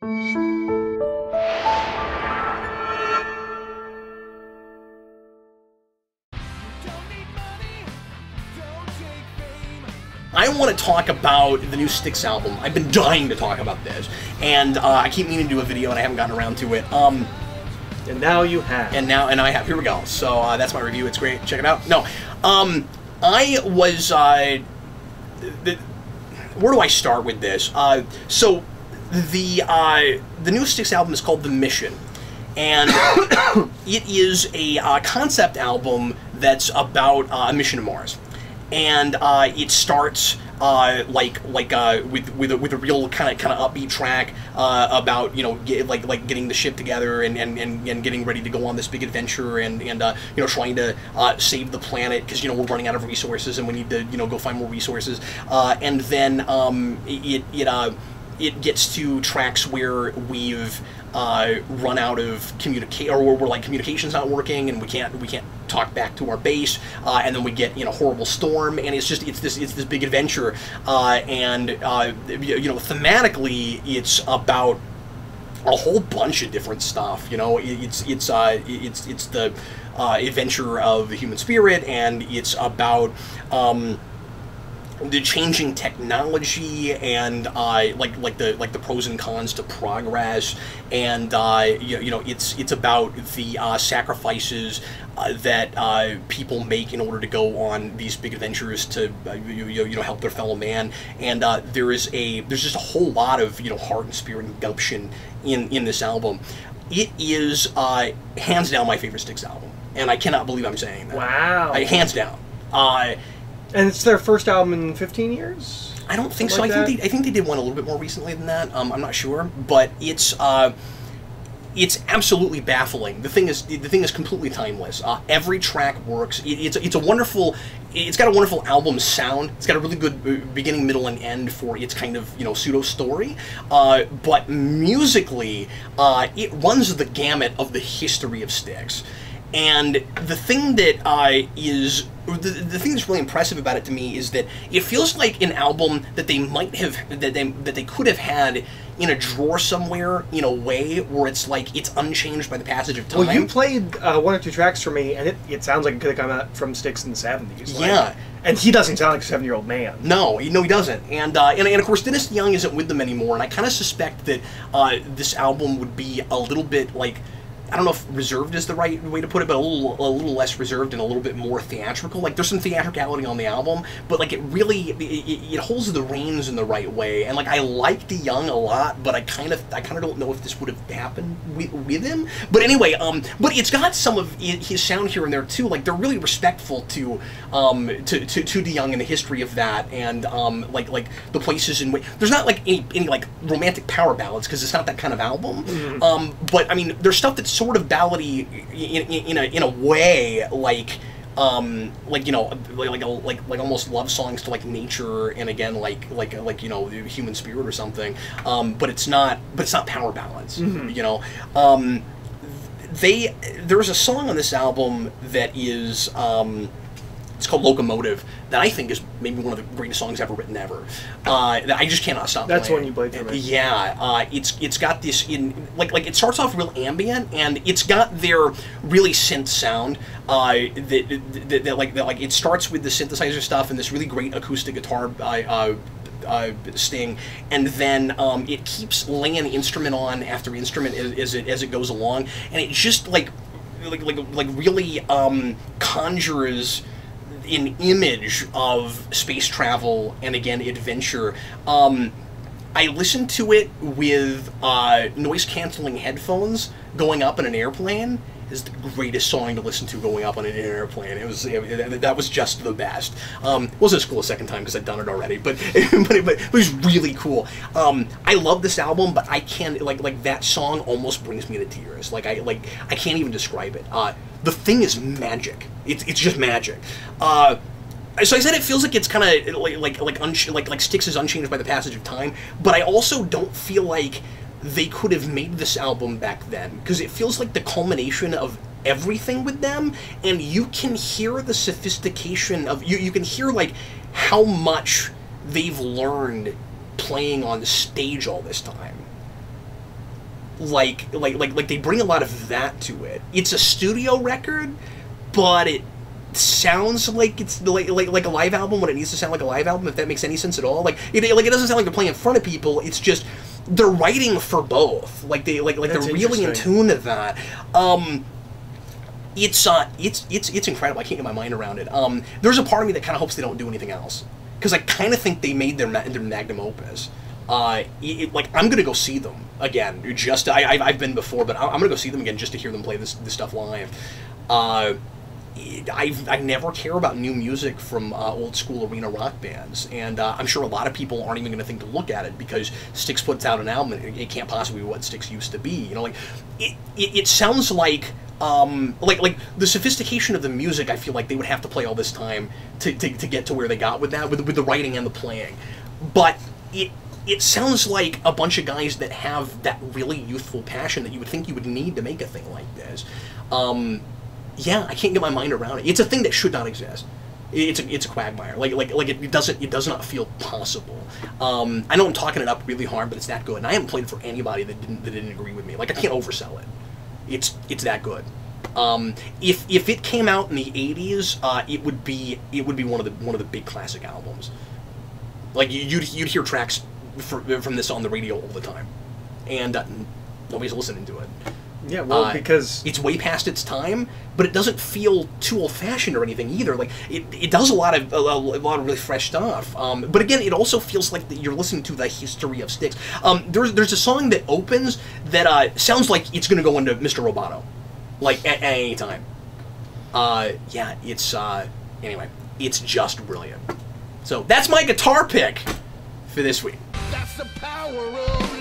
I want to talk about the new Styx album. I've been dying to talk about this, and I keep meaning to do a video, and I haven't gotten around to it. And now you have. And I have. Here we go. So that's my review. It's great. Check it out. No, I was. Where do I start with this? So the new Styx album is called The Mission, and it is a concept album that's about a mission to Mars. And it starts with a real kind of upbeat track about, you know, getting the ship together and getting ready to go on this big adventure and you know, trying to save the planet because, you know, we're running out of resources and we need to, you know, go find more resources. And then it gets to tracks where we've run out of communication, or we're like, communication's not working and we can't talk back to our base, and then we get, you know, horrible storm, and it's this big adventure, and you know, thematically it's about a whole bunch of different stuff. You know, it's the adventure of the human spirit, and it's about the changing technology and like the pros and cons to progress, and you know, it's about the sacrifices that people make in order to go on these big adventures to you know, help their fellow man. And there's just a whole lot of, you know, heart and spirit and gumption in this album. It is hands down my favorite Styx album, and I cannot believe I'm saying that. Wow. Hands down. And it's their first album in 15 years? I don't think so. Like I think they did one a little bit more recently than that. I'm not sure, but it's absolutely baffling. The thing is completely timeless. Every track works. It's a wonderful. It's got a wonderful album sound. It's got a really good beginning, middle, and end for its kind of, you know, pseudo story. But musically, it runs the gamut of the history of Styx. And the thing that is the thing that's really impressive about it to me is that it feels like an album that they might have that they could have had in a drawer somewhere, in a way where it's like it's unchanged by the passage of time. Well, you played one or two tracks for me, and it sounds like it could have come out from Styx in the 70s. Like, yeah. And he doesn't sound like a 7-year-old man. No, he doesn't. And of course, Dennis DeYoung isn't with them anymore, and I kind of suspect that this album would be a little bit like, I don't know if reserved is the right way to put it, but a little less reserved and a little bit more theatrical. Like, there's some theatricality on the album, but like, it really it holds the reins in the right way. And like, I like DeYoung a lot, but I kind of don't know if this would have happened with him. But anyway, but it's got some of his sound here and there too. Like, they're really respectful to DeYoung and the history of that, and like the places in which there's not like any like romantic power ballads, because it's not that kind of album. Mm-hmm. But I mean, there's stuff that's sort of ballady in a way, like you know, like almost love songs to like nature, and again like you know, the human spirit or something. But it's not power ballads. Mm-hmm. You know, there's a song on this album that is it's called Locomotive, that I think is maybe one of the greatest songs ever written ever. That I just cannot stop playing. That's one you played for me. Yeah, it's got this like it starts off real ambient, and it's got their really synth sound. That like it starts with the synthesizer stuff and this really great acoustic guitar sting, and then it keeps laying instrument on after instrument as it goes along, and it just like really conjures an image of space travel and, again, adventure. I listened to it with noise-canceling headphones going up in an airplane. Is the greatest song to listen to going up on an airplane. That was just the best. It wasn't as cool a second time because I'd done it already, but it was really cool. I love this album, but I can't like that song almost brings me to tears. I can't even describe it. The thing is magic. It's just magic. So I said it feels like it's kind of like Styx is unchanged by the passage of time, but I also don't feel like they could have made this album back then, because it feels like the culmination of everything with them, and you can hear the sophistication of you can hear like how much they've learned playing on the stage all this time. like they bring a lot of that to it. It's a studio record, but it sounds like it's like a live album when it needs to sound like a live album, if that makes any sense at all. Like it doesn't sound like they're playing in front of people. It's just they're writing for both. Like they're really in tune to that. It's incredible. I can't get my mind around it. There's a part of me that kind of hopes they don't do anything else, because I kind of think they made their magnum opus. Like I'm gonna go see them again. I've been before, but I'm gonna go see them again just to hear them play this stuff live. I never care about new music from old school arena rock bands, and I'm sure a lot of people aren't even going to think to look at it, because Styx puts out an album and it can't possibly be what Styx used to be. You know, like it sounds like the sophistication of the music. I feel like they would have to play all this time to get to where they got with that, with the writing and the playing. But it sounds like a bunch of guys that have that really youthful passion that you would think you would need to make a thing like this. Yeah, I can't get my mind around it. It's a thing that should not exist. It's a quagmire. It does not feel possible. I know I'm talking it up really hard, but it's that good. And I haven't played it for anybody that didn't agree with me. Like, I can't oversell it. It's that good. If it came out in the '80s, it would be one of the big classic albums. Like you'd hear tracks from this on the radio all the time, and nobody's listening to it. Yeah, well, because it's way past its time, but it doesn't feel too old-fashioned or anything either. Like it does a lot of really fresh stuff. But again, it also feels like you're listening to the history of Styx. There's a song that opens that sounds like it's going to go into Mr. Roboto, like at any time. Yeah, it's anyway, it's just brilliant. So that's my guitar pick for this week. That's the power of